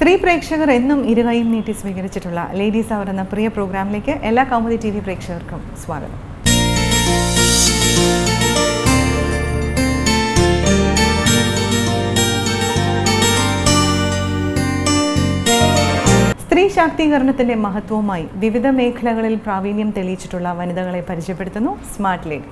സ്ത്രീ പ്രേക്ഷകർ എന്നും ഇരുകൈയും നീട്ടി സ്വീകരിച്ചിട്ടുള്ള ലേഡീസ് അവർ എന്ന പ്രിയ പ്രോഗ്രാമിലേക്ക് എല്ലാ കൗമുദി TV പ്രേക്ഷകർക്കും സ്വാഗതം. സ്ത്രീ ശാക്തീകരണത്തിന്റെ മഹത്വവുമായി വിവിധ മേഖലകളിൽ പ്രാവീണ്യം തെളിയിച്ചിട്ടുള്ള വനിതകളെ പരിചയപ്പെടുത്തുന്നു സ്മാർട്ട് ലേഡി.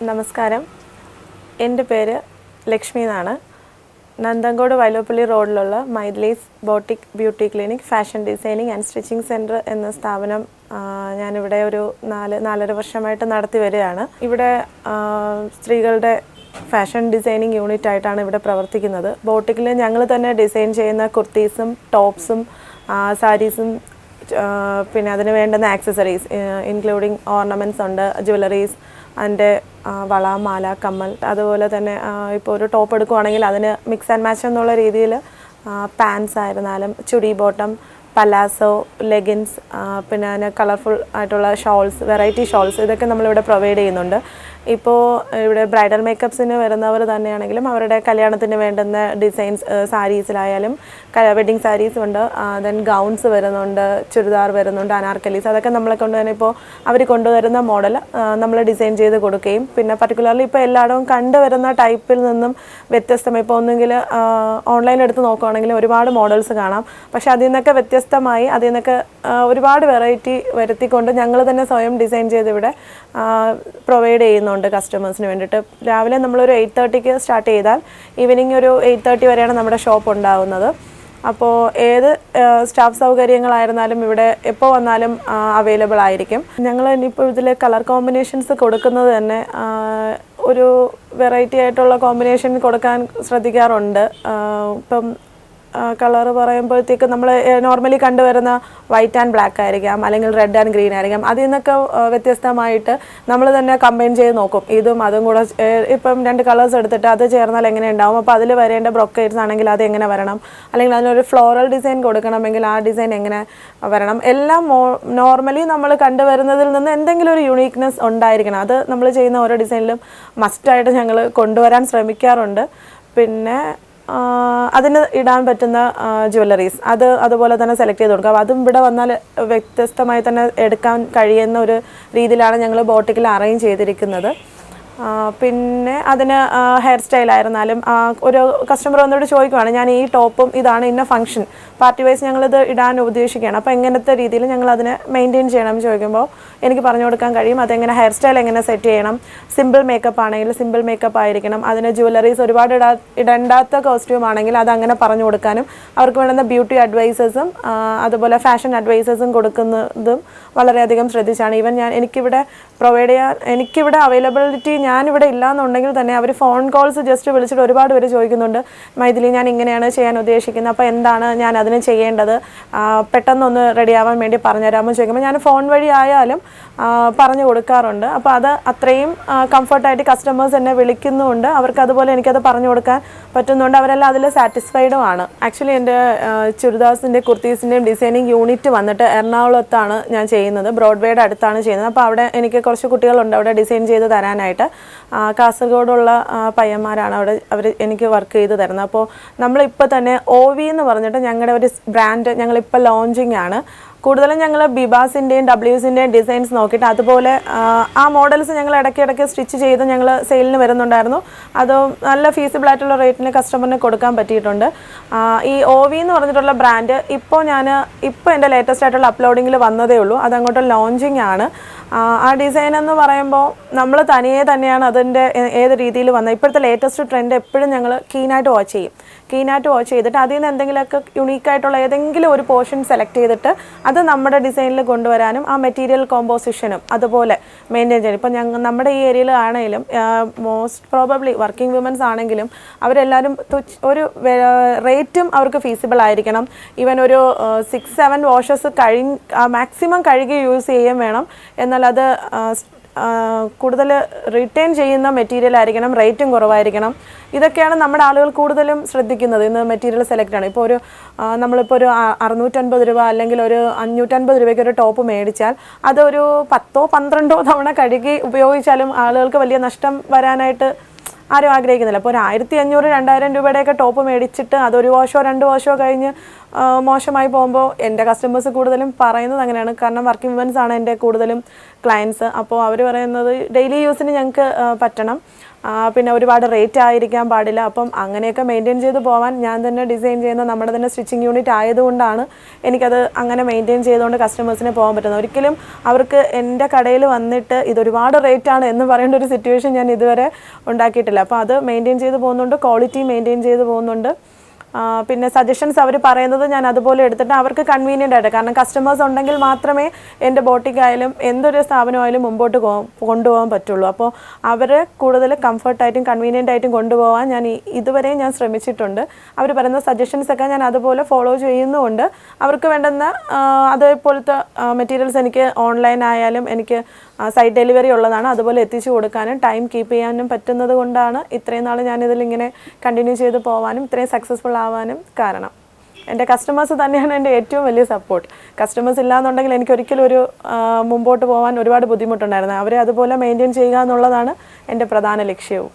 നമസ്കാരം, എൻ്റെ പേര് ലക്ഷ്മി എന്നാണ്. നന്തങ്കോട് വൈലോപ്പള്ളി റോഡിലുള്ള Mythili's boutique beauty clinic fashion designing and stitching centre എന്ന സ്ഥാപനം ഞാനിവിടെ ഒരു 4.5 വർഷമായിട്ട് നടത്തി വരികയാണ്. ഇവിടെ സ്ത്രീകളുടെ ഫാഷൻ ഡിസൈനിങ് യൂണിറ്റ് ആയിട്ടാണ് ഇവിടെ പ്രവർത്തിക്കുന്നത്. ബോട്ടിക്കിൽ ഞങ്ങൾ തന്നെ ഡിസൈൻ ചെയ്യുന്ന കുർത്തീസും ടോപ്സും സാരീസും പിന്നെ അതിന് വേണ്ടുന്ന ആക്സസറീസ് ഇൻക്ലൂഡിങ് ഓർണമെൻറ്റ്സ് ഉണ്ട്, ജ്വല്ലറീസ്, അതിൻ്റെ വള, മാല, കമ്മൽ, അതുപോലെ തന്നെ ഇപ്പോൾ ഒരു ടോപ്പ് എടുക്കുവാണെങ്കിൽ അതിന് മിക്സ് ആൻഡ് മാച്ച് എന്നുള്ള രീതിയിൽ പാൻസ് ആയിരുന്നാലും ചുടി ബോട്ടം, പലാസോ, ലെഗിൻസ്, പിന്നെ അതിന് കളർഫുൾ ആയിട്ടുള്ള ഷോൾസ്, വെറൈറ്റി ഷോൾസ്, ഇതൊക്കെ നമ്മളിവിടെ പ്രൊവൈഡ് ചെയ്യുന്നുണ്ട്. ഇപ്പോൾ ഇവിടെ ബ്രൈഡൽ മേക്കപ്സിന് വരുന്നവർ തന്നെയാണെങ്കിലും അവരുടെ കല്യാണത്തിന് വേണ്ടുന്ന ഡിസൈൻസ് സാരീസിലായാലും വെഡ്ഡിങ് സാരീസും ഉണ്ട്, ദെൻ ഗൗൺസ് വരുന്നുണ്ട്, ചുരിദാർ വരുന്നുണ്ട്, അനാർക്കലീസ്, അതൊക്കെ നമ്മളെ കൊണ്ട് തന്നെ ഇപ്പോൾ അവർ കൊണ്ടുവരുന്ന മോഡൽ നമ്മൾ ഡിസൈൻ ചെയ്ത് കൊടുക്കുകയും പിന്നെ പർട്ടിക്കുലർലി ഇപ്പോൾ എല്ലായിടവും കണ്ടുവരുന്ന ടൈപ്പിൽ നിന്നും വ്യത്യസ്തമായി ഇപ്പോൾ ഒന്നുകിൽ ഓൺലൈൻ എടുത്ത് നോക്കുകയാണെങ്കിൽ ഒരുപാട് മോഡൽസ് കാണാം. പക്ഷേ അതിൽ നിന്നൊക്കെ വ്യത്യസ്തമായി അതിൽ നിന്നൊക്കെ ഒരുപാട് വെറൈറ്റി വരുത്തിക്കൊണ്ട് ഞങ്ങൾ തന്നെ സ്വയം ഡിസൈൻ ചെയ്ത് ഇവിടെ പ്രൊവൈഡ് ചെയ്യുന്നുണ്ട് കസ്റ്റമേഴ്സിന് വേണ്ടിയിട്ട്. രാവിലെ നമ്മളൊരു 8:30 സ്റ്റാർട്ട് ചെയ്താൽ ഈവനിങ് ഒരു 8:30 വരെയാണ് നമ്മുടെ ഷോപ്പ് ഉണ്ടാകുന്നത്. അപ്പോൾ ഏത് സ്റ്റാഫ് സൗകര്യങ്ങളായിരുന്നാലും ഇവിടെ എപ്പോൾ വന്നാലും അവൈലബിൾ ആയിരിക്കും. ഞങ്ങൾ ഇനിയിപ്പോൾ ഇതിൽ കളർ കോമ്പിനേഷൻസ് കൊടുക്കുന്നത് തന്നെ ഒരു വെറൈറ്റി ആയിട്ടുള്ള കോമ്പിനേഷൻ കൊടുക്കാൻ ശ്രദ്ധിക്കാറുണ്ട്. ഇപ്പം കളറ് പറയുമ്പോഴത്തേക്ക് നമ്മൾ നോർമലി കണ്ടുവരുന്ന വൈറ്റ് ആൻഡ് ബ്ലാക്ക് ആയിരിക്കാം, അല്ലെങ്കിൽ റെഡ് ആൻഡ് ഗ്രീൻ ആയിരിക്കാം. അതിൽ നിന്നൊക്കെ വ്യത്യസ്തമായിട്ട് നമ്മൾ തന്നെ കമ്പൈൻ ചെയ്ത് നോക്കും. ഇതും അതും കൂടെ ഇപ്പം 2 കളേഴ്സ് എടുത്തിട്ട് അത് ചേർന്നാൽ എങ്ങനെ ഉണ്ടാവും, അപ്പോൾ അതിൽ വരേണ്ട ബ്രൊക്കേഡ്സ് ആണെങ്കിൽ അത് എങ്ങനെ വരണം, അല്ലെങ്കിൽ അതിനൊരു ഫ്ലോറൽ ഡിസൈൻ കൊടുക്കണമെങ്കിൽ ആ ഡിസൈൻ എങ്ങനെ വരണം, എല്ലാം നോർമലി നമ്മൾ കണ്ടുവരുന്നതിൽ നിന്ന് എന്തെങ്കിലും ഒരു യുണീക്നെസ് ഉണ്ടായിരിക്കണം. അത് നമ്മൾ ചെയ്യുന്ന ഓരോ ഡിസൈനിലും മസ്റ്റായിട്ട് ഞങ്ങൾ കൊണ്ടുവരാൻ ശ്രമിക്കാറുണ്ട്. പിന്നെ അതിന് ഇടാൻ പറ്റുന്ന ജ്വല്ലറീസ് അതുപോലെ തന്നെ സെലക്ട് ചെയ്ത് കൊടുക്കുക. അതും ഇവിടെ വന്നാൽ വ്യത്യസ്തമായി തന്നെ എടുക്കാൻ കഴിയുന്ന ഒരു രീതിയിലാണ് ഞങ്ങൾ ബോട്ടിക്കിൽ അറേഞ്ച് ചെയ്തിരിക്കുന്നത്. പിന്നെ അതിന് ഹെയർ സ്റ്റൈലായിരുന്നാലും ഒരു കസ്റ്റമർ വന്നോട് ചോദിക്കുവാണ്, ഞാൻ ഈ ടോപ്പും ഇതാണ് ഇന്ന ഫംഗ്ഷൻ പാർട്ടി വൈസ് ഞങ്ങളിത് ഇടാൻ ഉദ്ദേശിക്കുകയാണ്, അപ്പോൾ എങ്ങനത്തെ രീതിയിൽ ഞങ്ങൾ അതിനെ മെയിൻറ്റെയിൻ ചെയ്യണം എന്ന് ചോദിക്കുമ്പോൾ എനിക്ക് പറഞ്ഞു കൊടുക്കാൻ കഴിയും. അതെങ്ങനെ ഹെയർ സ്റ്റൈൽ എങ്ങനെ സെറ്റ് ചെയ്യണം, സിമ്പിൾ മേക്കപ്പ് ആണെങ്കിൽ സിമ്പിൾ മേക്കപ്പ് ആയിരിക്കണം, അതിന് ജ്വല്ലറീസ് ഒരുപാട് ഇടണ്ടാത്ത കോസ്റ്റ്യൂം ആണെങ്കിൽ അതങ്ങനെ പറഞ്ഞു കൊടുക്കാനും അവർക്ക് വേണ്ടുന്ന ബ്യൂട്ടി അഡ്വൈസസും അതുപോലെ ഫാഷൻ അഡ്വൈസസും കൊടുക്കുന്നതും വളരെയധികം ശ്രദ്ധിച്ചാണ്. ഈവൻ എനിക്കിവിടെ പ്രൊവൈഡ് ചെയ്യാൻ എനിക്കിവിടെ അവൈലബിലിറ്റി ഞാനിവിടെ ഇല്ലയെന്നുണ്ടെങ്കിൽ തന്നെ അവർ ഫോൺ കോൾസ് ജസ്റ്റ് വിളിച്ചിട്ട് ഒരുപാട് പേര് ചോദിക്കുന്നുണ്ട്, മൈഥിലി ഞാൻ ഇങ്ങനെയാണ് ചെയ്യാൻ ഉദ്ദേശിക്കുന്നത്, അപ്പോൾ എന്താണ് ഞാൻ അതിന് ചെയ്യേണ്ടത്, പെട്ടെന്നൊന്ന് റെഡിയാവാൻ വേണ്ടി പറഞ്ഞുതരാമെന്ന് ചോദിക്കുമ്പോൾ ഞാൻ ഫോൺ വഴി ആയാലും പറഞ്ഞു കൊടുക്കാറുണ്ട്. അപ്പോൾ അത് അത്രയും കംഫർട്ടായിട്ട് കസ്റ്റമേഴ്സ് എന്നെ വിളിക്കുന്നുമുണ്ട്, അവർക്ക് അതുപോലെ എനിക്കത് പറഞ്ഞു കൊടുക്കാൻ പറ്റുന്നുണ്ട്, അവരെല്ലാം അതിൽ സാറ്റിസ്ഫൈഡും ആണ്. ആക്ച്വലി എൻ്റെ ചുരിദാസിൻ്റെ കുർത്തീസിൻ്റെയും ഡിസൈനിങ് യൂണിറ്റ് വന്നിട്ട് എറണാകുളത്താണ് ഞാൻ ചെയ്യുന്നത്, ബ്രോഡ്വേയുടെ അടുത്താണ് ചെയ്യുന്നത്. അപ്പോൾ അവിടെ എനിക്ക് കുറച്ച് കുട്ടികളുണ്ട് അവിടെ ഡിസൈൻ ചെയ്ത് തരാനായിട്ട്. കാസർഗോഡുള്ള പയ്യന്മാരാണ് അവർ എനിക്ക് വർക്ക് ചെയ്ത് തരുന്നത്. അപ്പോൾ നമ്മളിപ്പോൾ തന്നെ OV എന്ന് പറഞ്ഞിട്ട് ഞങ്ങളുടെ ഒരു ബ്രാൻഡ് ഞങ്ങളിപ്പോൾ ലോഞ്ചിങ് ആണ്. കൂടുതലും ഞങ്ങൾ ബിബാസിൻ്റെയും ഡബ്ല്യൂസിൻ്റെയും ഡിസൈൻസ് നോക്കിയിട്ട് അതുപോലെ ആ മോഡൽസ് ഞങ്ങൾ ഇടയ്ക്കിടയ്ക്ക് സ്റ്റിച്ച് ചെയ്ത് ഞങ്ങൾ സെയിലിന് വരുന്നുണ്ടായിരുന്നു. അത് നല്ല ഫീസിബിൾ ആയിട്ടുള്ള റേറ്റിന് കസ്റ്റമറിന് കൊടുക്കാൻ പറ്റിയിട്ടുണ്ട്. ഈ OV എന്ന് പറഞ്ഞിട്ടുള്ള ബ്രാൻഡ് ഇപ്പോൾ എൻ്റെ ലേറ്റസ്റ്റ് ആയിട്ടുള്ള അപ്ലോഡിങ്ങിൽ വന്നതേ ഉള്ളൂ. അതങ്ങോട്ട് ലോഞ്ചിങ് ആണ്. ആ ഡിസൈൻ എന്ന് പറയുമ്പോൾ നമ്മൾ തന്നെയാണ് അതിൻ്റെ ഏത് രീതിയിൽ വന്നത്. ഇപ്പോഴത്തെ ലേറ്റസ്റ്റ് ട്രെൻഡ് എപ്പോഴും ഞങ്ങൾ കീനായിട്ട് വാച്ച് ചെയ്തിട്ട് അതിൽ നിന്ന് എന്തെങ്കിലുമൊക്കെ യുണീക്കായിട്ടുള്ള ഏതെങ്കിലും ഒരു പോർഷൻ സെലക്ട് ചെയ്തിട്ട് അത് നമ്മുടെ ഡിസൈനിൽ കൊണ്ടുവരാനും ആ മെറ്റീരിയൽ കോമ്പോസിഷനും അതുപോലെ മെയിൻറ്റെയിൻ ചെയ്യണം. ഇപ്പം നമ്മുടെ ഈ ഏരിയയിൽ ആണെങ്കിലും മോസ്റ്റ് പ്രോബബ്ലി വർക്കിംഗ് വിമൻസ് ആണെങ്കിലും അവരെല്ലാവരും ഒരു റേറ്റും അവർക്ക് ഫീസിബിൾ ആയിരിക്കണം. ഈവൻ ഒരു 6-7 വാഷസ് മാക്സിമം കഴുകി യൂസ് ചെയ്യുകയും വേണം. എന്നാൽ അത് കൂടുതൽ റിട്ടേൺ ചെയ്യുന്ന മെറ്റീരിയൽ ആയിരിക്കണം, റേറ്റും കുറവായിരിക്കണം. ഇതൊക്കെയാണ് നമ്മുടെ ആളുകൾ കൂടുതലും ശ്രദ്ധിക്കുന്നത് ഇന്ന് മെറ്റീരിയൽ സെലക്ട് ആണ്. ഇപ്പോൾ നമ്മളിപ്പോൾ ഒരു 650 രൂപ അല്ലെങ്കിൽ ഒരു 550 രൂപയ്ക്ക് ഒരു ടോപ്പ് മേടിച്ചാൽ അതൊരു 10-12 തവണ കഴുകി ഉപയോഗിച്ചാലും ആളുകൾക്ക് വലിയ നഷ്ടം വരാനായിട്ട് ആരും ആഗ്രഹിക്കുന്നില്ല. അപ്പോൾ ഒരു 1500-2000 രൂപയുടെയൊക്കെ ടോപ്പ് മേടിച്ചിട്ട് അതൊരു വാഷോ 2 വാഷോ കഴിഞ്ഞ് മോശമായി പോകുമ്പോൾ എൻ്റെ കസ്റ്റമേഴ്സ് കൂടുതലും പറയുന്നത് അങ്ങനെയാണ്. കാരണം വർക്കിംഗ് വിമൻസ് ആണ് എൻ്റെ കൂടുതലും ക്ലയൻസ്. അപ്പോൾ അവർ പറയുന്നത് ഡെയിലി യൂസിന് ഞങ്ങൾക്ക് പറ്റണം, പിന്നെ ഒരുപാട് റേറ്റ് ആയിരിക്കാൻ പാടില്ല. അപ്പം അങ്ങനെയൊക്കെ മെയിൻറ്റെയിൻ ചെയ്ത് പോകാൻ ഞാൻ തന്നെ ഡിസൈൻ ചെയ്യുന്ന നമ്മുടെ തന്നെ സ്റ്റിച്ചിങ് യൂണിറ്റ് ആയതുകൊണ്ടാണ് എനിക്കത് അങ്ങനെ മെയിൻറ്റെയിൻ ചെയ്തുകൊണ്ട് കസ്റ്റമേഴ്സിന് പോകാൻ പറ്റുന്നത്. ഒരിക്കലും അവർക്ക് എൻ്റെ കടയിൽ വന്നിട്ട് ഇതൊരുപാട് റേറ്റാണ് എന്ന് പറയേണ്ട ഒരു സിറ്റുവേഷൻ ഞാൻ ഇതുവരെ ഉണ്ടാക്കിയിട്ടില്ല. അപ്പോൾ അത് മെയിൻറ്റെയിൻ ചെയ്ത് പോകുന്നുണ്ട്, ക്വാളിറ്റി മെയിൻറ്റെയിൻ ചെയ്ത് പോകുന്നുണ്ട്. പിന്നെ സജഷൻസ് അവർ പറയുന്നത് ഞാൻ അതുപോലെ എടുത്തിട്ട് അവർക്ക് കൺവീനിയൻ്റ് ആയിട്ട്, കാരണം കസ്റ്റമേഴ്സ് ഉണ്ടെങ്കിൽ മാത്രമേ എൻ്റെ ബോട്ടിക്കായാലും എന്തൊരു സ്ഥാപനമായാലും മുമ്പോട്ട് കൊണ്ടുപോകാൻ പറ്റുള്ളൂ. അപ്പോൾ അവരെ കൂടുതൽ കംഫർട്ടായിട്ടും കൺവീനിയൻ്റ് ആയിട്ടും കൊണ്ടുപോകാൻ ഇതുവരെ ഞാൻ ശ്രമിച്ചിട്ടുണ്ട്. അവർ പറയുന്ന സജഷൻസൊക്കെ ഞാൻ അതുപോലെ ഫോളോ ചെയ്യുന്നുമുണ്ട്. അവർക്ക് വേണ്ടുന്ന അതേപോലത്തെ മെറ്റീരിയൽസ് എനിക്ക് ഓൺലൈൻ ആയാലും എനിക്ക് സൈറ്റ് ഡെലിവറി ഉള്ളതാണ്. അതുപോലെ എത്തിച്ചു കൊടുക്കാനും ടൈം കീപ്പ് ചെയ്യാനും പറ്റുന്നത് കൊണ്ടാണ് ഇത്രയും നാൾ ഞാനിതിലിങ്ങനെ കണ്ടിന്യൂ ചെയ്ത് പോകാനും ഇത്രയും സക്സസ്ഫുൾ ആവാനും കാരണം. എൻ്റെ കസ്റ്റമേഴ്സ് തന്നെയാണ് എൻ്റെ ഏറ്റവും വലിയ സപ്പോർട്ട്. കസ്റ്റമേഴ്സ് ഇല്ലാന്നുണ്ടെങ്കിൽ എനിക്ക് ഒരിക്കലും മുമ്പോട്ട് പോകാൻ ഒരുപാട് ബുദ്ധിമുട്ടുണ്ടായിരുന്നു. അവരെ അതുപോലെ മെയിൻറ്റെയിൻ ചെയ്യുക എന്നുള്ളതാണ് എൻ്റെ പ്രധാന ലക്ഷ്യവും.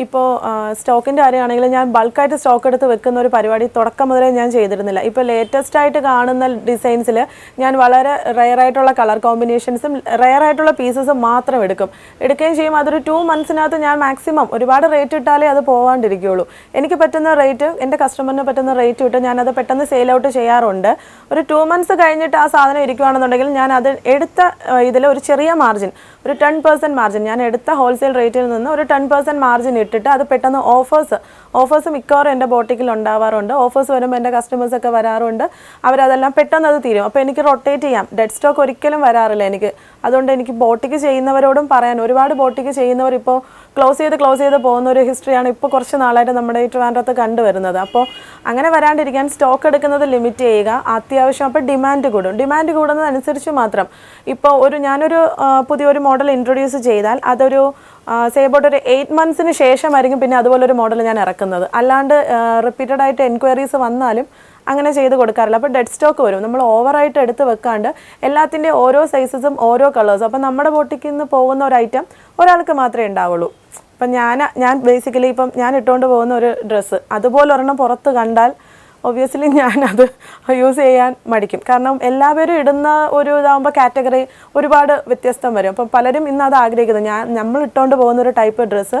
ഇപ്പോൾ സ്റ്റോക്കിൻ്റെ കാര്യമാണെങ്കിൽ ഞാൻ ബൾക്കായിട്ട് സ്റ്റോക്ക് എടുത്ത് വെക്കുന്ന ഒരു പരിപാടി തുടക്കം മുതലേ ഞാൻ ചെയ്തിരുന്നില്ല. ഇപ്പോൾ ലേറ്റസ്റ്റ് ആയിട്ട് കാണുന്ന ഡിസൈൻസിൽ ഞാൻ വളരെ റെയറായിട്ടുള്ള കളർ കോമ്പിനേഷൻസും റെയറായിട്ടുള്ള പീസസും മാത്രം എടുക്കുകയും ചെയ്യും. അതൊരു 2 മന്ത്സിനകത്ത് ഞാൻ മാക്സിമം ഒരുപാട് റേറ്റ് ഇട്ടാലേ അത് പോകാണ്ടിരിക്കുകയുള്ളൂ. എനിക്ക് പറ്റുന്ന റേറ്റ്, എൻ്റെ കസ്റ്റമറിന് പറ്റുന്ന റേറ്റ് ഇട്ട് ഞാനത് പെട്ടെന്ന് സെയിൽ ഔട്ട് ചെയ്യാറുണ്ട്. ഒരു 2 മന്ത്സ് കഴിഞ്ഞിട്ട് ആ സാധനം ഇരിക്കുകയാണെന്നുണ്ടെങ്കിൽ ഞാൻ അത് എടുത്ത ഇതിൽ ഒരു ചെറിയ മാർജിൻ, ഒരു 10% മാർജിൻ, ഞാൻ എടുത്ത ഹോൾസെയിൽ റേറ്റിൽ നിന്ന് ഒരു 10% മാർജിൻ ഇട്ടിട്ട് അത് പെട്ടെന്ന് ഓഫേഴ്സ് മിക്കവാറും എൻ്റെ ബോട്ടിക്കിൽ ഉണ്ടാവാറുണ്ട്. ഓഫേഴ്സ് വരുമ്പോൾ എൻ്റെ കസ്റ്റമേഴ്സൊക്കെ വരാറുണ്ട്. അവരതെല്ലാം പെട്ടെന്ന് അത് തീരും. അപ്പോൾ എനിക്ക് റൊട്ടേറ്റ് ചെയ്യാം. ഡെഡ് സ്റ്റോക്ക് ഒരിക്കലും വരാറില്ല എനിക്ക്. അതുകൊണ്ട് എനിക്ക് ബോട്ടിക്ക് ചെയ്യുന്നവരോടും പറയാൻ, ഒരുപാട് ബോട്ടിക്ക് ചെയ്യുന്നവർ ഇപ്പോൾ ക്ലോസ് ചെയ്ത് പോകുന്ന ഒരു ഹിസ്റ്ററിയാണ് ഇപ്പോൾ കുറച്ച് നാളായിട്ട് നമ്മുടെ ഈ ട്രിവാൻഡ്രത്ത് കണ്ടുവരുന്നത്. അപ്പോൾ അങ്ങനെ വരാണ്ടിരിക്കാൻ സ്റ്റോക്ക് എടുക്കുന്നത് ലിമിറ്റ് ചെയ്യുക. അത്യാവശ്യം അപ്പോൾ ഡിമാൻഡ് കൂടുന്നതനുസരിച്ച് മാത്രം. ഇപ്പോൾ ഞാനൊരു പുതിയൊരു മോഡൽ ഇൻട്രൊഡ്യൂസ് ചെയ്താൽ അതൊരു സേബോട്ട് ഒരു 8 മന്ത്സിന് ശേഷമായിരിക്കും പിന്നെ അതുപോലൊരു മോഡൽ ഞാൻ ഇറക്കുന്നത്. അല്ലാണ്ട് റിപ്പീറ്റഡ് ആയിട്ട് എൻക്വയറീസ് വന്നാലും അങ്ങനെ ചെയ്ത് കൊടുക്കാറില്ല. അപ്പോൾ ഡെഡ് സ്റ്റോക്ക് വരും. നമ്മൾ ഓവറായിട്ട് എടുത്ത് വെക്കാണ്ട് എല്ലാത്തിൻ്റെ ഓരോ സൈസസും ഓരോ കളേഴ്സും. അപ്പോൾ നമ്മുടെ ബോട്ടിക്കിൽ നിന്ന് പോകുന്ന ഒരു ഐറ്റം ഒരാൾക്ക് മാത്രമേ ഉണ്ടാവുള്ളൂ. ഇപ്പം ഞാൻ ബേസിക്കലി ഇപ്പം ഞാൻ ഇട്ടുകൊണ്ട് പോകുന്ന ഒരു ഡ്രസ്സ് അതുപോലെ ഒരെണ്ണം പുറത്ത് കണ്ടാൽ ഒബ്വിയസ്ലി ഞാനത് യൂസ് ചെയ്യാൻ മടിക്കും. കാരണം എല്ലാവരും ഇടുന്ന ഒരു ഇതാകുമ്പോൾ കാറ്റഗറി ഒരുപാട് വ്യത്യസ്തം വരും. അപ്പം പലരും ഇന്ന് അത് ആഗ്രഹിക്കുന്നത്, നമ്മൾ ഇട്ടുകൊണ്ട് പോകുന്ന ഒരു ടൈപ്പ് ഡ്രസ്സ്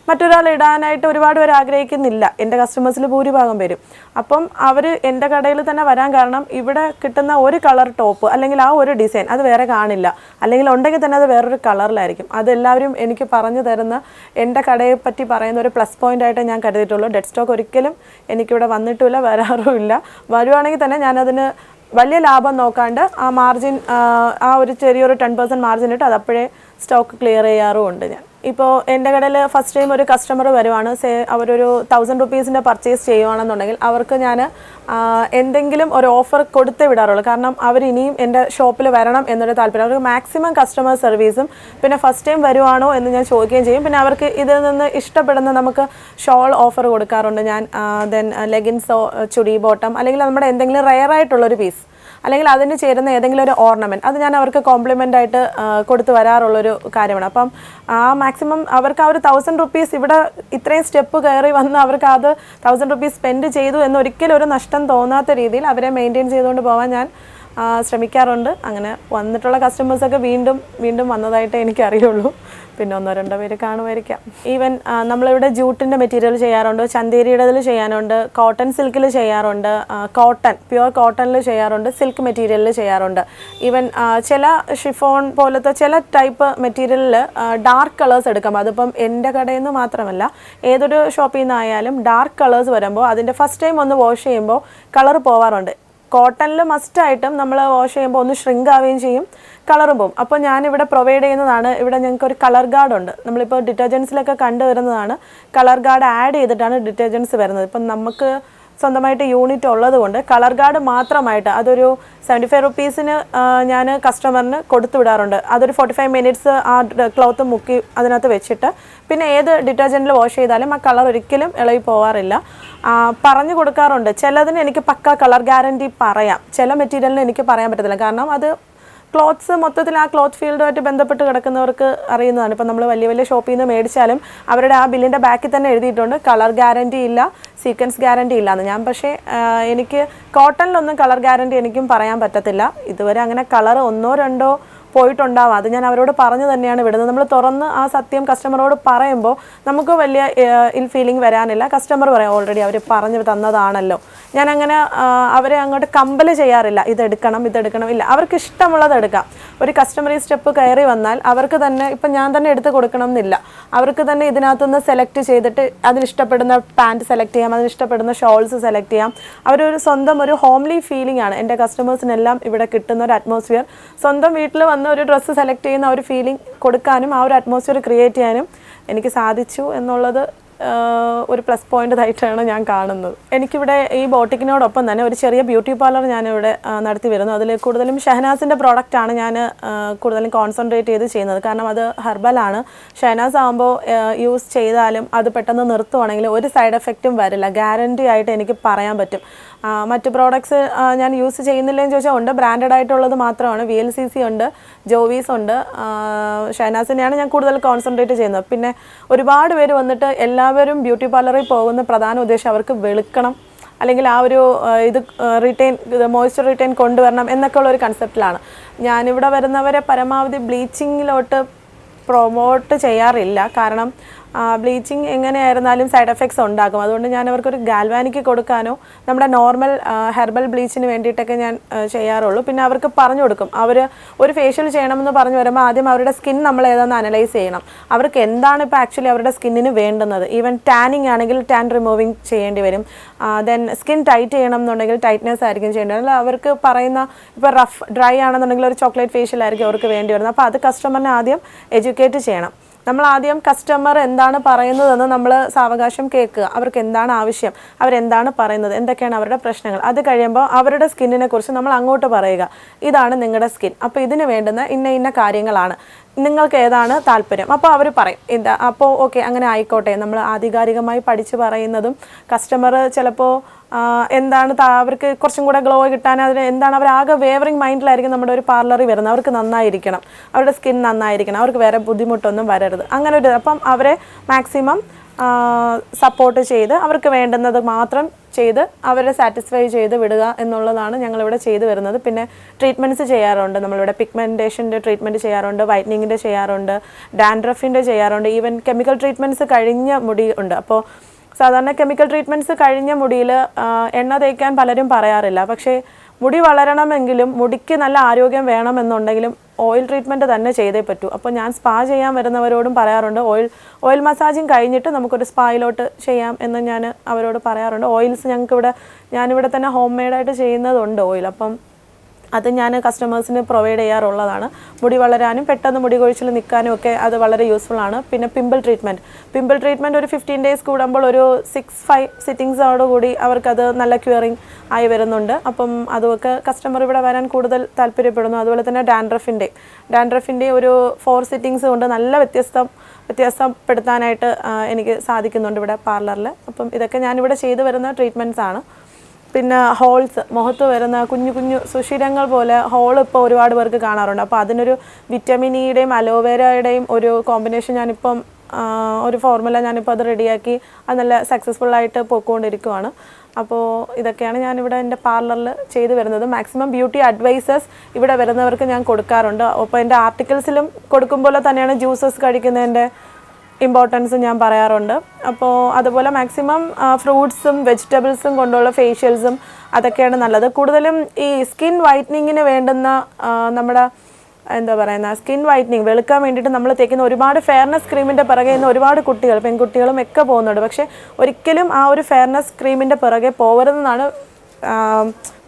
മറ്റൊരാൾ ഇടാനായിട്ട് ഒരുപാട് പേര് ആഗ്രഹിക്കുന്നില്ല, എൻ്റെ കസ്റ്റമേഴ്സിൽ ഭൂരിഭാഗം പേരും. അപ്പം അവർ എൻ്റെ കടയിൽ തന്നെ വരാൻ കാരണം ഇവിടെ കിട്ടുന്ന ഒരു കളർ ടോപ്പ് അല്ലെങ്കിൽ ആ ഒരു ഡിസൈൻ അത് വേറെ കാണില്ല, അല്ലെങ്കിൽ ഉണ്ടെങ്കിൽ തന്നെ അത് വേറൊരു കളറിലായിരിക്കും. അതെല്ലാവരും എനിക്ക് പറഞ്ഞു തരുന്ന, എൻ്റെ കടയെ പറ്റി പറയുന്ന ഒരു പ്ലസ് പോയിൻ്റ് ആയിട്ട് ഞാൻ കരുതിയിട്ടുള്ളൂ. ഡെഡ് സ്റ്റോക്ക് ഒരിക്കലും എനിക്കിവിടെ വന്നിട്ടുമില്ല, വരാറുമില്ല. വരുവാണെങ്കിൽ തന്നെ ഞാനതിന് വലിയ ലാഭം നോക്കാണ്ട് ആ മാർജിൻ, ആ ഒരു ചെറിയൊരു 10% മാർജിൻ ഇട്ട് അതപ്പോഴേ സ്റ്റോക്ക് ക്ലിയർ ചെയ്യാറുമുണ്ട് ഞാൻ. ഇപ്പോൾ എൻ്റെ കടയിൽ ഫസ്റ്റ് ടൈം ഒരു കസ്റ്റമർ വരുവാണ്, അവരൊരു 1000 റുപ്പീസിൻ്റെ പർച്ചേസ് ചെയ്യുവാണെന്നുണ്ടെങ്കിൽ അവർക്ക് ഞാൻ എന്തെങ്കിലും ഒരു ഓഫർ കൊടുത്തേ വിടാറുള്ളൂ. കാരണം അവർ ഇനിയും എൻ്റെ ഷോപ്പിൽ വരണം എന്നൊരു താല്പര്യം. അവർക്ക് മാക്സിമം കസ്റ്റമർ സർവീസും പിന്നെ ഫസ്റ്റ് ടൈം വരുവാണോ എന്ന് ഞാൻ ചോദിക്കുകയും ചെയ്യും. പിന്നെ അവർക്ക് ഇതിൽ നിന്ന് ഇഷ്ടപ്പെടുന്ന നമുക്ക് ഷോൾ ഓഫർ കൊടുക്കാറുണ്ട് ഞാൻ. ദെൻ ലെഗിൻസോ ചുടി ബോട്ടം അല്ലെങ്കിൽ നമ്മുടെ എന്തെങ്കിലും റെയർ ആയിട്ടുള്ളൊരു പീസ് അല്ലെങ്കിൽ അതിന് ചേരുന്ന ഏതെങ്കിലും ഒരു ഓർണമെൻറ്റ് അത് ഞാൻ അവർക്ക് കോംപ്ലിമെൻ്റ് ആയിട്ട് കൊടുത്തു വരാറുള്ളൊരു കാര്യമാണ്. അപ്പം മാക്സിമം അവർക്ക് ആ ഒരു 1000 റുപ്പീസ് ഇവിടെ ഇത്രയും സ്റ്റെപ്പ് കയറി വന്ന് അവർക്ക് അത് 1000 റുപ്പീസ് സ്പെൻഡ് ചെയ്തു എന്നൊരിക്കലും ഒരു നഷ്ടം തോന്നാത്ത രീതിയിൽ അവരെ മെയിൻറ്റെയിൻ ചെയ്തുകൊണ്ട് പോകാൻ ഞാൻ ശ്രമിക്കാറുണ്ട്. അങ്ങനെ വന്നിട്ടുള്ള കസ്റ്റമേഴ്സൊക്കെ വീണ്ടും വീണ്ടും വന്നതായിട്ട് എനിക്കറിയുള്ളൂ. പിന്നെ 1-2 പേര് കാണുമായിരിക്കാം. ഈവൻ നമ്മളിവിടെ ജൂട്ടിൻ്റെ മെറ്റീരിയൽ ചെയ്യാറുണ്ട്, ചന്തേരിയുടേതിൽ ചെയ്യാറുണ്ട്, കോട്ടൺ സിൽക്കിൽ ചെയ്യാറുണ്ട്, കോട്ടൺ പ്യുവർ കോട്ടണിൽ ചെയ്യാറുണ്ട്, സിൽക്ക് മെറ്റീരിയലിൽ ചെയ്യാറുണ്ട്. ഈവൻ ചില ഷിഫോൺ പോലത്തെ ചില ടൈപ്പ് മെറ്റീരിയലിൽ ഡാർക്ക് കളേഴ്സ് എടുക്കാം. അതിപ്പം എൻ്റെ കടയിൽ നിന്ന് മാത്രമല്ല ഏതൊരു ഷോപ്പിൽ നിന്നായാലും ഡാർക്ക് കളേഴ്സ് വരുമ്പോൾ അതിൻ്റെ ഫസ്റ്റ് ടൈം ഒന്ന് വാഷ് ചെയ്യുമ്പോൾ കളർ പോവാറുണ്ട്. കോട്ടണിൽ മസ്റ്റായിട്ടും നമ്മൾ വാഷ് ചെയ്യുമ്പോൾ ഒന്ന് ഷ്രിങ്ക് ആവുകയും ചെയ്യും, കളറും പോകും. അപ്പോൾ ഞാനിവിടെ പ്രൊവൈഡ് ചെയ്യുന്നതാണ്, ഇവിടെ ഞങ്ങൾക്ക് ഒരു കളർ ഗാർഡ് ഉണ്ട്. നമ്മളിപ്പോൾ ഡിറ്റർജൻസിലൊക്കെ കണ്ടുവരുന്നതാണ്, കളർ ഗാർഡ് ആഡ് ചെയ്തിട്ടാണ് ഡിറ്റർജൻസ് വരുന്നത്. ഇപ്പം നമുക്ക് സ്വന്തമായിട്ട് യൂണിറ്റ് ഉള്ളത് കൊണ്ട് കളർ ഗാർഡ് മാത്രമായിട്ട് അതൊരു 75 റുപ്പീസിന് ഞാൻ കസ്റ്റമറിന് കൊടുത്തു വിടാറുണ്ട്. അതൊരു 45 മിനിറ്റ്സ് ആ ക്ലോത്ത് മുക്കി അതിനകത്ത് വെച്ചിട്ട് പിന്നെ ഏത് ഡിറ്റർജൻറ്റിൽ വാഷ് ചെയ്താലും ആ കളർ ഒരിക്കലും ഇളകി പോവാറില്ല. പറഞ്ഞു കൊടുക്കാറുണ്ട്. ചിലതിന് എനിക്ക് പക്ക കളർ ഗ്യാരണ്ടി പറയാം, ചില മെറ്റീരിയലിന് എനിക്ക് പറയാൻ പറ്റത്തില്ല. കാരണം അത് ക്ലോത്ത്സ് മൊത്തത്തിൽ ആ ക്ലോത്ത് ഫീൽഡുമായിട്ട് ബന്ധപ്പെട്ട് കിടക്കുന്നവർക്ക് അറിയുന്നതാണ്. ഇപ്പം നമ്മൾ വലിയ വലിയ ഷോപ്പിൽ നിന്ന് മേടിച്ചാലും അവരുടെ ആ ബില്ലിൻ്റെ ബാക്കിൽ തന്നെ എഴുതിയിട്ടുണ്ട് കളർ ഗ്യാരണ്ടി ഇല്ല, സീക്വൻസ് ഗ്യാരണ്ടി ഇല്ലയെന്ന്. ഞാൻ പക്ഷേ എനിക്ക് കോട്ടണിലൊന്നും കളർ ഗ്യാരണ്ടി എനിക്കും പറയാൻ പറ്റത്തില്ല. ഇതുവരെ അങ്ങനെ കളർ 1-2 പോയിട്ടുണ്ടാവാം. അത് ഞാൻ അവരോട് പറഞ്ഞു തന്നെയാണ് വിടുന്നത്. നമ്മൾ തുറന്ന് ആ സത്യം കസ്റ്റമറോട് പറയുമ്പോൾ നമുക്ക് വലിയ ഇൽ ഫീലിംഗ് വരാനില്ല. കസ്റ്റമർ പറയാം ഓൾറെഡി അവർ പറഞ്ഞു തന്നതാണല്ലോ. ഞാനങ്ങനെ അവരെ അങ്ങോട്ട് കമ്പൽ ചെയ്യാറില്ല, ഇതെടുക്കണം ഇല്ല, അവർക്ക് ഇഷ്ടമുള്ളത് എടുക്കാം. ഒരു കസ്റ്റമർ ഈ സ്റ്റെപ്പ് കയറി വന്നാൽ അവർക്ക് തന്നെ ഇപ്പം ഞാൻ തന്നെ എടുത്ത് കൊടുക്കണം എന്നില്ല, അവർക്ക് തന്നെ ഇതിനകത്തുനിന്ന് സെലക്ട് ചെയ്തിട്ട് അതിനിഷ്ടപ്പെടുന്ന പാൻറ്റ് സെലക്ട് ചെയ്യാം, അതിനിഷ്ടപ്പെടുന്ന ഷോൾസ് സെലക്ട് ചെയ്യാം. അവരൊരു സ്വന്തം ഒരു ഹോംലി ഫീലിംഗ് ആണ് എൻ്റെ കസ്റ്റമേഴ്സിനെല്ലാം ഇവിടെ കിട്ടുന്ന ഒരു അറ്റ്മോസ്ഫിയർ. സ്വന്തം വീട്ടിൽ വന്ന് ഒരു ഡ്രസ്സ് സെലക്ട് ചെയ്യുന്ന ഒരു ഫീലിംഗ് കൊടുക്കാനും ആ ഒരു അറ്റ്മോസ്ഫിയർ ക്രിയേറ്റ് ചെയ്യാനും എനിക്ക് സാധിച്ചു എന്നുള്ളത് ഒരു പ്ലസ് പോയിൻ്റ് ആയിട്ടാണ് ഞാൻ കാണുന്നത്. എനിക്കിവിടെ ഈ ബോട്ടിക്കിനോടൊപ്പം തന്നെ ഒരു ചെറിയ ബ്യൂട്ടി പാർലർ ഞാനിവിടെ നടത്തി വരുന്നു. അതിൽ കൂടുതലും ഷഹനാസിൻ്റെ പ്രോഡക്റ്റാണ് ഞാൻ കൂടുതലും കോൺസെൻട്രേറ്റ് ചെയ്ത് ചെയ്യുന്നത്. കാരണം അത് ഹെർബലാണ്. ഷഹനാസ് ആകുമ്പോൾ യൂസ് ചെയ്താലും അത് പെട്ടെന്ന് നിർത്തുവാണെങ്കിൽ ഒരു സൈഡ് എഫക്റ്റും വരില്ല, ഗ്യാരണ്ടി ആയിട്ട് എനിക്ക് പറയാൻ പറ്റും. മറ്റ് പ്രോഡക്ട്സ് ഞാൻ യൂസ് ചെയ്യുന്നില്ലെന്ന് ചോദിച്ചാൽ ഉണ്ട്, ബ്രാൻഡഡ് ആയിട്ടുള്ളത് മാത്രമാണ്. VLCC ഉണ്ട്, ജോവീസ് ഉണ്ട്, ഷഹനാസിനെയാണ് ഞാൻ കൂടുതൽ കോൺസെൻട്രേറ്റ് ചെയ്യുന്നത്. പിന്നെ ഒരുപാട് പേര് വന്നിട്ട് എല്ലാവരും ബ്യൂട്ടി പാർലറിൽ പോകുന്ന പ്രധാന ഉദ്ദേശം അവർക്ക് വെളുക്കണം അല്ലെങ്കിൽ ആ ഒരു മോയ്സ്ചർ റിട്ടൈൻ കൊണ്ടുവരണം എന്നൊക്കെ ഉള്ള ഒരു കൺസെപ്റ്റിലാണ്. ഞാനിവിടെ വരുന്നവരെ പരമാവധി ബ്ലീച്ചിങ്ങിലോട്ട് പ്രൊമോട്ട് ചെയ്യാറില്ല. കാരണം ബ്ലീച്ചിങ് എങ്ങനെയായിരുന്നാലും സൈഡ് എഫക്ട്സ് ഉണ്ടാകും. അതുകൊണ്ട് ഞാൻ അവർക്കൊരു ഗാൽവാനിക്ക് കൊടുക്കാനോ നമ്മുടെ നോർമൽ ഹെർബൽ ബ്ലീച്ചിന് വേണ്ടിയിട്ടൊക്കെ ഞാൻ ചെയ്യാറുള്ളൂ. പിന്നെ അവർക്ക് പറഞ്ഞു കൊടുക്കും, അവർ ഒരു ഫേഷ്യൽ ചെയ്യണമെന്ന് പറഞ്ഞു വരുമ്പോൾ ആദ്യം അവരുടെ സ്കിൻ നമ്മൾ ഏതാണെന്ന് അനലൈസ് ചെയ്യണം. അവർക്ക് എന്താണ് ഇപ്പോൾ ആക്ച്വലി അവരുടെ സ്കിന്നിന് വേണ്ടുന്നത്. ഈവൻ ടാനിങ് ആണെങ്കിൽ ടാൻ റിമൂവിങ് ചെയ്യേണ്ടി വരും. ദെൻ സ്കിൻ ടൈറ്റ് ചെയ്യണം എന്നുണ്ടെങ്കിൽ ടൈറ്റ്നെസ് ആയിരിക്കും ചെയ്യേണ്ടത്. അല്ല അവർക്ക് പറയുന്ന ഇപ്പോൾ റഫ് ഡ്രൈ ആണെന്നുണ്ടെങ്കിൽ ഒരു ചോക്ലേറ്റ് ഫേഷ്യൽ ആയിരിക്കും അവർക്ക് വേണ്ടി വരുന്നത്. അപ്പോൾ അത് കസ്റ്റമറിനെ ആദ്യം എഡ്യൂക്കേറ്റ് ചെയ്യണം. നമ്മൾ ആദ്യം കസ്റ്റമർ എന്താണ് പറയുന്നതെന്ന് നമ്മൾ സാവകാശം കേൾക്കുക, അവർക്ക് എന്താണ് ആവശ്യം, അവരെന്താണ് പറയുന്നത്, എന്തൊക്കെയാണ് അവരുടെ പ്രശ്നങ്ങൾ. അത് കഴിയുമ്പോൾ അവരുടെ സ്കിന്നിനെ കുറിച്ച് നമ്മൾ അങ്ങോട്ട് പറയുക, ഇതാണ് നിങ്ങളുടെ സ്കിൻ, അപ്പോൾ ഇതിന് വേണ്ടുന്ന ഇന്ന കാര്യങ്ങളാണ്, നിങ്ങൾക്ക് ഏതാണ് താല്പര്യം. അപ്പോൾ അവർ പറയും എന്താ, അപ്പോൾ ഓക്കെ അങ്ങനെ ആയിക്കോട്ടെ. നമ്മൾ ആധികാരികമായി പഠിച്ച് പറയുന്നതും കസ്റ്റമർ ചിലപ്പോൾ എന്താണ് അവർക്ക് കുറച്ചും കൂടെ ഗ്ലോ കിട്ടാൻ അതിന് എന്താണ് അവരാകെ വേവറിങ് മൈൻഡിലായിരിക്കും നമ്മുടെ ഒരു പാർലറിൽ വരുന്നത്. അവർക്ക് നന്നായിരിക്കണം, അവരുടെ സ്കിൻ നന്നായിരിക്കണം, അവർക്ക് വേറെ ബുദ്ധിമുട്ടൊന്നും വരരുത്, അങ്ങനെ ഒരു അപ്പം അവരെ മാക്സിമം സപ്പോർട്ട് ചെയ്ത് അവർക്ക് വേണ്ടുന്നത് മാത്രം ചെയ്ത് അവരെ സാറ്റിസ്ഫൈ ചെയ്ത് വിടുക എന്നുള്ളതാണ് ഞങ്ങളിവിടെ ചെയ്തു വരുന്നത്. പിന്നെ ട്രീറ്റ്മെൻറ്റ്സ് ചെയ്യാറുണ്ട്. നമ്മളിവിടെ പിഗ്മെൻറ്റേഷൻ്റെ ട്രീറ്റ്മെൻറ്റ് ചെയ്യാറുണ്ട്, വൈറ്റനിങ്ങിൻ്റെ ചെയ്യാറുണ്ട്, ഡാൻഡ്രഫിൻ്റെ ചെയ്യാറുണ്ട്, ഈവൻ കെമിക്കൽ ട്രീറ്റ്മെൻറ്റ്സ് കഴിഞ്ഞ മുടി ഉണ്ട്. അപ്പോൾ സാധാരണ കെമിക്കൽ ട്രീറ്റ്മെൻറ്റ്സ് കഴിഞ്ഞ മുടിയിൽ എണ്ണ തേക്കാൻ പലരും പറയാറില്ല. പക്ഷേ മുടി വളരണമെങ്കിലും മുടിക്ക് നല്ല ആരോഗ്യം വേണമെന്നുണ്ടെങ്കിലും ഓയിൽ ട്രീറ്റ്മെൻറ്റ് തന്നെ ചെയ്തേ പറ്റൂ. അപ്പോൾ ഞാൻ സ്പാ ചെയ്യാൻ വരുന്നവരോടും പറയാറുണ്ട്, ഓയിൽ മസാജിങ് കഴിഞ്ഞിട്ട് നമുക്കൊരു സ്പായിലോട്ട് ചെയ്യാം എന്ന് ഞാൻ അവരോട് പറയാറുണ്ട്. ഓയിൽസ് ഞാനിവിടെ തന്നെ ഹോം മെയ്ഡായിട്ട് ചെയ്യുന്നതുണ്ട് ഓയിൽ. അപ്പം അത് ഞാൻ കസ്റ്റമേഴ്സിന് പ്രൊവൈഡ് ചെയ്യാറുള്ളതാണ്. മുടി വളരാനും പെട്ടെന്ന് മുടി കൊഴിച്ചിൽ നിൽക്കാനും ഒക്കെ അത് വളരെ യൂസ്ഫുൾ ആണ്. പിന്നെ പിമ്പിൾ ട്രീറ്റ്മെൻറ്റ് ഒരു 15 ഡേയ്സ് കൂടുമ്പോൾ ഒരു 6-5 സിറ്റിങ്സോടുകൂടി അവർക്കത് നല്ല ക്യൂറിങ് ആയി വരുന്നുണ്ട്. അപ്പം അതുമൊക്കെ കസ്റ്റമർ ഇവിടെ വരാൻ കൂടുതൽ താല്പര്യപ്പെടുന്നു. അതുപോലെ തന്നെ ഡാൻഡ്രഫിൻ്റെ ഒരു 4 സിറ്റിങ്സ് കൊണ്ട് നല്ല വ്യത്യാസപ്പെടുത്താനായിട്ട് എനിക്ക് സാധിക്കുന്നുണ്ട് ഇവിടെ പാർലറിൽ. അപ്പം ഇതൊക്കെ ഞാനിവിടെ ചെയ്തു വരുന്ന ട്രീറ്റ്മെൻറ്റ്സ് ആണ്. പിന്നെ ഹോൾസ്, മുഖത്ത് വരുന്ന കുഞ്ഞു കുഞ്ഞു സുഷിരങ്ങൾ പോലെ ഹോൾ ഇപ്പോൾ ഒരുപാട് പേർക്ക് കാണാറുണ്ട്. അപ്പോൾ അതിനൊരു വിറ്റമിൻ ഇയുടെയും അലോവേരയുടെയും ഒരു കോമ്പിനേഷൻ ഞാനിപ്പം ഒരു ഫോർമുല ഞാനിപ്പോൾ അത് റെഡിയാക്കി അത് നല്ല സക്സസ്ഫുള്ളായിട്ട് പോയിക്കൊണ്ടിരിക്കുവാണ്. അപ്പോൾ ഇതൊക്കെയാണ് ഞാനിവിടെ എൻ്റെ പാർലറിൽ ചെയ്തു വരുന്നത്. മാക്സിമം ബ്യൂട്ടി അഡ്വൈസസ് ഇവിടെ വരുന്നവർക്ക് ഞാൻ കൊടുക്കാറുണ്ട്. അപ്പോൾ എൻ്റെ ആർട്ടിക്കിൾസിലും കൊടുക്കുമ്പോൾ തന്നെയാണ് ജ്യൂസസ് കഴിക്കുന്നതിൻ്റെ ഇമ്പോർട്ടൻസ് ഞാൻ പറയാറുണ്ട്. അപ്പോൾ അതുപോലെ മാക്സിമം ഫ്രൂട്ട്സും വെജിറ്റബിൾസും കൊണ്ടുള്ള ഫേഷ്യൽസും അതൊക്കെയാണ് നല്ലത്. കൂടുതലും ഈ സ്കിൻ വൈറ്റനിങ്ങിന് വേണ്ടുന്ന നമ്മുടെ സ്കിൻ വൈറ്റനിങ് വെളുക്കാൻ വേണ്ടിയിട്ട് നമ്മൾ തേക്കുന്ന ഒരുപാട് ഫെയർനെസ് ക്രീമിൻ്റെ പിറകെ ഇന്ന് ഒരുപാട് കുട്ടികൾ, പെൺകുട്ടികളും ഒക്കെ പോകുന്നുണ്ട്. പക്ഷേ ഒരിക്കലും ആ ഒരു ഫെയർനെസ് ക്രീമിൻ്റെ പിറകെ പോകരുതെന്നാണ്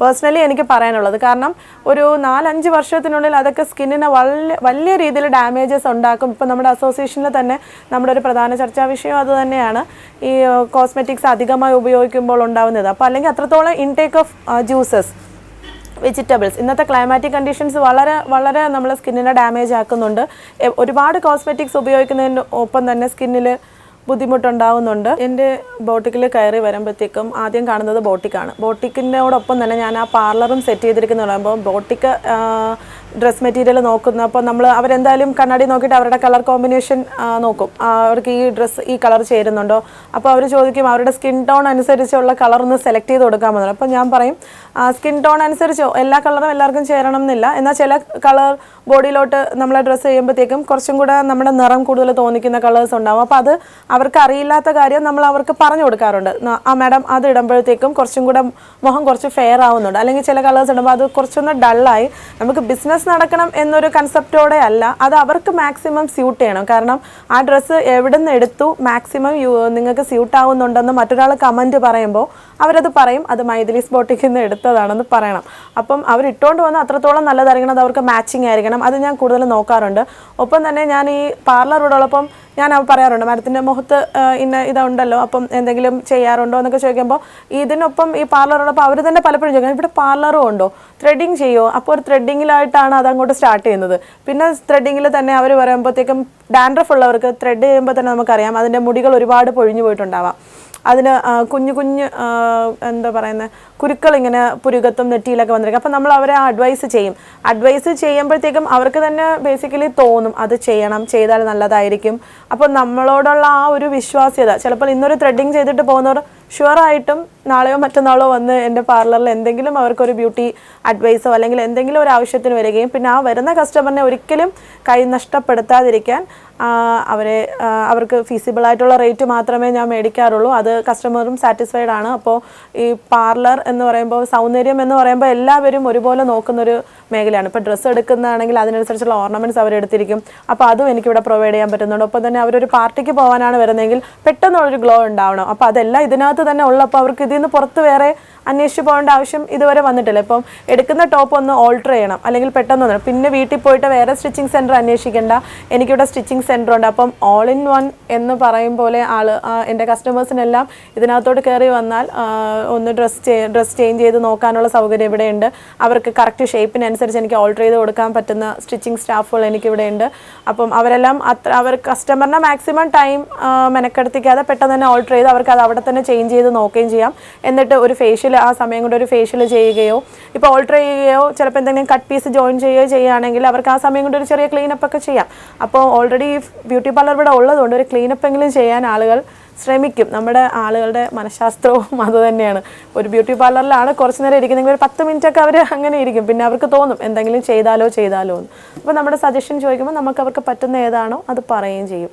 പേഴ്സണലി എനിക്ക് പറയാനുള്ളത്. കാരണം ഒരു 4-5 വർഷത്തിനുള്ളിൽ അതൊക്കെ സ്കിന്നിന് വലിയ രീതിയിൽ ഡാമേജസ് ഉണ്ടാക്കും. ഇപ്പം നമ്മുടെ അസോസിയേഷനിൽ തന്നെ നമ്മുടെ ഒരു പ്രധാന ചർച്ചാ വിഷയം അത് തന്നെയാണ്, ഈ കോസ്മെറ്റിക്സ് അധികമായി ഉപയോഗിക്കുമ്പോൾ ഉണ്ടാവുന്നത്. അപ്പോൾ അല്ലെങ്കിൽ അത്രത്തോളം ഇൻടേക്ക് ഓഫ് ജ്യൂസസ്, വെജിറ്റബിൾസ്, ഇന്നത്തെ ക്ലൈമാറ്റിക് കണ്ടീഷൻസ് വളരെ നമ്മളെ സ്കിന്നിനെ ഡാമേജ് ആക്കുന്നുണ്ട്. ഒരുപാട് കോസ്മെറ്റിക്സ് ഉപയോഗിക്കുന്നതിന് ഒപ്പം തന്നെ സ്കിന്നിൽ ബുദ്ധിമുട്ടുണ്ടാവുന്നുണ്ട്. എൻ്റെ ബോട്ടിക്കിൽ കയറി വരുമ്പോഴത്തേക്കും ആദ്യം കാണുന്നത് ബോട്ടിക്കാണ്. ബോട്ടിക്കിനോടൊപ്പം തന്നെ ഞാൻ ആ പാർലറും സെറ്റ് ചെയ്തിരിക്കുന്ന പറയുമ്പോൾ ബോട്ടിക്ക് ഡ്രസ് മെറ്റീരിയൽ നോക്കുന്നു. അപ്പോൾ അവരെന്തായാലും കണ്ണാടി നോക്കിയിട്ട് അവരുടെ കളർ കോമ്പിനേഷൻ നോക്കും, അവർക്ക് ഈ ഡ്രസ്സ് ഈ കളർ ചേരുന്നുണ്ടോ. അപ്പോൾ അവർ ചോദിക്കും അവരുടെ സ്കിൻ ടോൺ അനുസരിച്ചുള്ള കളർ ഒന്ന് സെലക്ട് ചെയ്ത് കൊടുക്കാൻ പറ്റും. അപ്പോൾ ഞാൻ പറയും സ്കിൻ ടോൺ അനുസരിച്ച് എല്ലാ കളറും എല്ലാവർക്കും ചേരണം എന്നില്ല, എന്നാൽ ചില കളർ ബോഡിയിലോട്ട് നമ്മളെ ഡ്രസ്സ് ചെയ്യുമ്പോഴത്തേക്കും കുറച്ചും കൂടെ നമ്മുടെ നിറം കൂടുതൽ തോന്നിക്കുന്ന കളേഴ്സ് ഉണ്ടാവും. അപ്പോൾ അത് അവർക്ക് അറിയില്ലാത്ത കാര്യം നമ്മൾ അവർക്ക് പറഞ്ഞു കൊടുക്കാറുണ്ട്. മാഡം അത് ഇടുമ്പോഴത്തേക്കും കുറച്ചും കൂടെ മുഖം കുറച്ച് ഫെയർ ആവുന്നുണ്ട്, അല്ലെങ്കിൽ ചില കളേഴ്സ് ഇടുമ്പോൾ അത് കുറച്ചൊന്ന് ഡള്ളായി. നമുക്ക് ബിസിനസ് നടക്കണം എന്നൊരു കൺസെപ്റ്റോടെ അല്ല, അത് അവർക്ക് മാക്സിമം സ്യൂട്ട് ചെയ്യണം. കാരണം ആ ഡ്രസ്സ് എവിടെ നിന്ന് എടുത്തു മാക്സിമം നിങ്ങൾക്ക് സ്യൂട്ട് ആവുന്നുണ്ടെന്ന് മറ്റൊരാൾ കമൻറ്റ് പറയുമ്പോൾ അവരത് പറയും അത് മൈഥിലീസ് ബോട്ടിക്കിൽ നിന്ന് എടുത്തതാണെന്ന് പറയണം. അപ്പം അവരിട്ടുകൊണ്ട് വന്ന് അത്രത്തോളം നല്ലതായിരിക്കണം, അത് അവർക്ക് മാച്ചിങ് ആയിരിക്കണം. അത് ഞാൻ കൂടുതൽ നോക്കാറുണ്ട്. ഒപ്പം തന്നെ ഞാൻ ഈ പാർലറോടൊപ്പം ഞാൻ പറയാറുണ്ട് മാഡത്തിൻ്റെ മുഖത്ത് ഇതുണ്ടല്ലോ, അപ്പം എന്തെങ്കിലും ചെയ്യാറുണ്ടോ എന്നൊക്കെ ചോദിക്കുമ്പോൾ ഇതിനൊപ്പം ഈ പാർലറോടൊപ്പം അവർ തന്നെ പലപ്പോഴും ചോദിക്കും ഇവിടെ പാർലറും ഉണ്ടോ, ത്രെഡിങ് ചെയ്യുമോ. അപ്പോൾ ഒരു ത്രെഡിങ്ങിലായിട്ടാണ് അതങ്ങോട്ട് സ്റ്റാർട്ട് ചെയ്യുന്നത്. പിന്നെ ത്രെഡിങ്ങിൽ തന്നെ അവർ പറയുമ്പോഴത്തേക്കും ഡാൻഡ്രഫ് ഉള്ളവർക്ക് ത്രെഡ് ചെയ്യുമ്പോൾ തന്നെ നമുക്കറിയാം അതിൻ്റെ മുടികൾ ഒരുപാട് പൊഴിഞ്ഞു പോയിട്ടുണ്ടാവാം. അതിന് കുഞ്ഞു കുരുക്കൾ ഇങ്ങനെ പുരുകത്തും നെറ്റിയിലൊക്കെ വന്നിരിക്കും. അപ്പോൾ നമ്മൾ അവരെ അഡ്വൈസ് ചെയ്യുമ്പോഴത്തേക്കും അവർക്ക് തന്നെ ബേസിക്കലി തോന്നും അത് ചെയ്താൽ നല്ലതായിരിക്കും. അപ്പോൾ നമ്മളോടുള്ള ആ ഒരു വിശ്വാസ്യത, ചിലപ്പോൾ ഇന്നൊരു ത്രെഡിങ് ചെയ്തിട്ട് പോകുന്നവർ ഷുവറായിട്ടും നാളെയോ മറ്റന്നാളോ വന്ന് എൻ്റെ പാർലറിൽ എന്തെങ്കിലും അവർക്കൊരു ബ്യൂട്ടി അഡ്വൈസോ അല്ലെങ്കിൽ എന്തെങ്കിലും ഒരു ആവശ്യത്തിന് വരികയും പിന്നെ ആ വരുന്ന കസ്റ്റമറിനെ ഒരിക്കലും കൈ നഷ്ടപ്പെടുത്താതിരിക്കാൻ അവർക്ക് ഫീസിബിളായിട്ടുള്ള റേറ്റ് മാത്രമേ ഞാൻ മേടിക്കാറുള്ളൂ. അത് കസ്റ്റമറും സാറ്റിസ്ഫൈഡ് ആണ്. അപ്പോൾ ഈ പാർലർ എന്ന് പറയുമ്പോൾ, സൗന്ദര്യം എന്ന് പറയുമ്പോൾ എല്ലാവരും ഒരുപോലെ നോക്കുന്നൊരു മേഖലയാണ്. ഇപ്പോൾ ഡ്രസ്സ് എടുക്കുന്നതാണെങ്കിൽ അതിനനുസരിച്ചുള്ള ഓർണമെൻറ്റ്സ് അവരെടുത്തിരിക്കും. അപ്പോൾ അതും എനിക്കിവിടെ പ്രൊവൈഡ് ചെയ്യാൻ പറ്റുന്നുണ്ട്. ഒപ്പം തന്നെ അവരൊരു പാർട്ടിക്ക് പോകാനാണ് വരുന്നതെങ്കിൽ പെട്ടെന്നുള്ളൊരു ഗ്ലോ ഉണ്ടാവണം. അപ്പോൾ അതെല്ലാം ഇതിനകത്ത് തന്നെ ഉള്ളപ്പോൾ അവർക്ക് ഇതിൽ നിന്ന് പുറത്ത് വേറെ അന്വേഷിച്ച് പോകേണ്ട ആവശ്യം ഇതുവരെ വന്നിട്ടില്ല. ഇപ്പം എടുക്കുന്ന ടോപ്പ് ഒന്ന് ഓൾട്ടർ ചെയ്യണം അല്ലെങ്കിൽ പെട്ടെന്ന് പിന്നെ വീട്ടിൽ പോയിട്ട് വേറെ സ്റ്റിച്ചിങ് സെൻറ്റർ അന്വേഷിക്കേണ്ട, എനിക്കിവിടെ സ്റ്റിച്ചിങ് സെൻറ്റർ ഉണ്ട്. അപ്പം ഓൾ ഇൻ വൺ എന്ന് പറയും പോലെ എൻ്റെ കസ്റ്റമേഴ്സിനെല്ലാം ഇതിനകത്തോട്ട് കയറി വന്നാൽ ഒന്ന് ഡ്രസ്സ് ചേഞ്ച് ചെയ്ത് നോക്കാനുള്ള സൗകര്യം ഇവിടെയുണ്ട്. അവർക്ക് കറക്റ്റ് ഷേപ്പിനനുസരിച്ച് എനിക്ക് ഓൾട്ടർ ചെയ്ത് കൊടുക്കാൻ പറ്റുന്ന സ്റ്റിച്ചിങ് സ്റ്റാഫുകൾ എനിക്കിവിടെയുണ്ട്. അപ്പം അവരെല്ലാം അവർ കസ്റ്റമറിനെ മാക്സിമം ടൈം മെനക്കെടുത്തിക്കാതെ പെട്ടെന്ന് തന്നെ ഓൾട്ടർ ചെയ്ത് അവർക്ക് അത് അവിടെ തന്നെ ചേഞ്ച് ചെയ്ത് നോക്കുകയും ചെയ്യാം. എന്നിട്ട് ഒരു ഫേഷ്യൽ ഉണ്ടെങ്കിൽ ആ സമയം കൊണ്ട് ഒരു ഫേഷ്യൽ ചെയ്യുകയോ ഇപ്പോൾ ഓൾട്ടർ ചെയ്യുകയോ ചിലപ്പോൾ എന്തെങ്കിലും കട്ട് പീസ് ജോയിൻ ചെയ്യുകയോ ചെയ്യുകയാണെങ്കിൽ അവർക്ക് ആ സമയം കൊണ്ട് ഒരു ചെറിയ ക്ലീനപ്പ് ഒക്കെ ചെയ്യാം. അപ്പോൾ ഓൾറെഡി ബ്യൂട്ടി പാർലർ ഇവിടെ ഉള്ളതുകൊണ്ട് ഒരു ക്ലീനപ്പ് എങ്കിലും ചെയ്യാൻ ആളുകൾ ശ്രമിക്കും. നമ്മുടെ ആളുകളുടെ മനഃശാസ്ത്രവും അത് തന്നെയാണ്. ഒരു ബ്യൂട്ടി പാർലറിലാണ് കുറച്ച് നേരം ഇരിക്കുന്നെങ്കിൽ ഒരു 10 മിനിറ്റൊക്കെ അവർ അങ്ങനെ ഇരിക്കും. പിന്നെ അവർക്ക് തോന്നും എന്തെങ്കിലും ചെയ്താലോ എന്ന്. അപ്പോൾ നമ്മുടെ സജഷൻ ചോദിക്കുമ്പോൾ നമുക്ക് അവർക്ക് പറ്റുന്ന ഏതാണോ അത് പറയുകയും ചെയ്യും.